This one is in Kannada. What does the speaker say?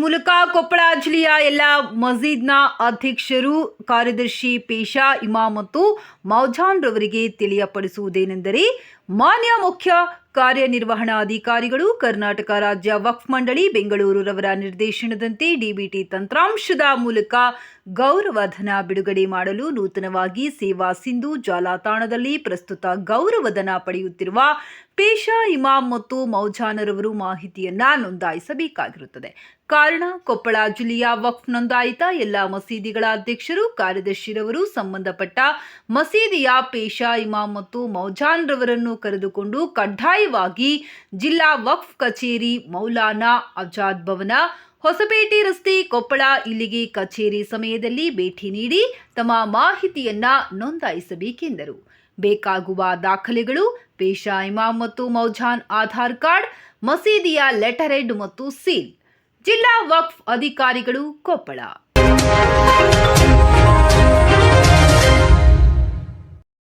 ಮೂಲಕ ಕೊಪ್ಪಳ ಜಿಲ್ಲೆಯ ಎಲ್ಲ ಮಸೀದ್ನ ಅಧ್ಯಕ್ಷರು, ಕಾರ್ಯದರ್ಶಿ, ಪೇಶಾ, ಇಮಾಮ್ ಮತ್ತು ಮೌಜಾನ್ ರವರಿಗೆ ತಿಳಿಯಪಡಿಸುವುದೇನೆಂದರೆ, ಮಾನ್ಯ ಮುಖ್ಯ ಕಾರ್ಯನಿರ್ವಹಣಾಧಿಕಾರಿಗಳು, ಕರ್ನಾಟಕ ರಾಜ್ಯ ವಕ್ಫ್ ಮಂಡಳಿ ಬೆಂಗಳೂರು ರವರ ನಿರ್ದೇಶನದಂತೆ ಡಿಬಿಟಿ ತಂತ್ರಾಂಶದ ಮೂಲಕ ಗೌರವಧನ ಬಿಡುಗಡೆ ಮಾಡಲು ನೂತನವಾಗಿ ಸೇವಾ ಸಿಂಧು ಜಾಲತಾಣದಲ್ಲಿ ಪ್ರಸ್ತುತ ಗೌರವಧನ ಪಡೆಯುತ್ತಿರುವ ಪೇಶಾ, ಇಮಾಮ್ ಮತ್ತು ಮೌಜಾನರವರು ಮಾಹಿತಿಯನ್ನ ನೋಂದಾಯಿಸಬೇಕಾಗಿರುತ್ತದೆ. ಕಾರಣ, ಕೊಪ್ಪಳ ಜಿಲ್ಲೆಯ ವಕ್ಫ್ ನೋಂದಾಯಿತ ಎಲ್ಲ ಮಸೀದಿಗಳ ಅಧ್ಯಕ್ಷರು, ಕಾರ್ಯದರ್ಶಿರವರು ಸಂಬಂಧಪಟ್ಟ ಮಸೀದಿಯ ಪೇಶಾ, ಇಮಾಮ್ ಮತ್ತು ಮೌಜಾನ್ ರವರನ್ನು ಕರೆದುಕೊಂಡು ಕಡ್ಡಾಯವಾಗಿ ಜಿಲ್ಲಾ ವಕ್ಫ್ ಕಚೇರಿ, ಮೌಲಾನಾ ಆಜಾದ್ ಭವನ, ಹೊಸಪೇಟೆ ರಸ್ತೆ, ಕೊಪ್ಪಳ ಇಲ್ಲಿಗೆ ಕಚೇರಿ ಸಮಯದಲ್ಲಿ ಭೇಟಿ ನೀಡಿ ತಮ್ಮ ಮಾಹಿತಿಯನ್ನ ನೋಂದಾಯಿಸಬೇಕೆಂದರು. ಬೇಕಾಗುವ ದಾಖಲೆಗಳು: ಪೇಶಾ, ಇಮಾಮ್ ಮತ್ತು ಮೌಜಾನ್ ಆಧಾರ್ ಕಾರ್ಡ್, ಮಸೀದಿಯ ಲೆಟರ್ ಹೆಡ್ ಮತ್ತು ಸೀಲ್. ಜಿಲ್ಲಾ ವಕ್ಫ್ ಅಧಿಕಾರಿಗಳು, ಕೊಪ್ಪಳ.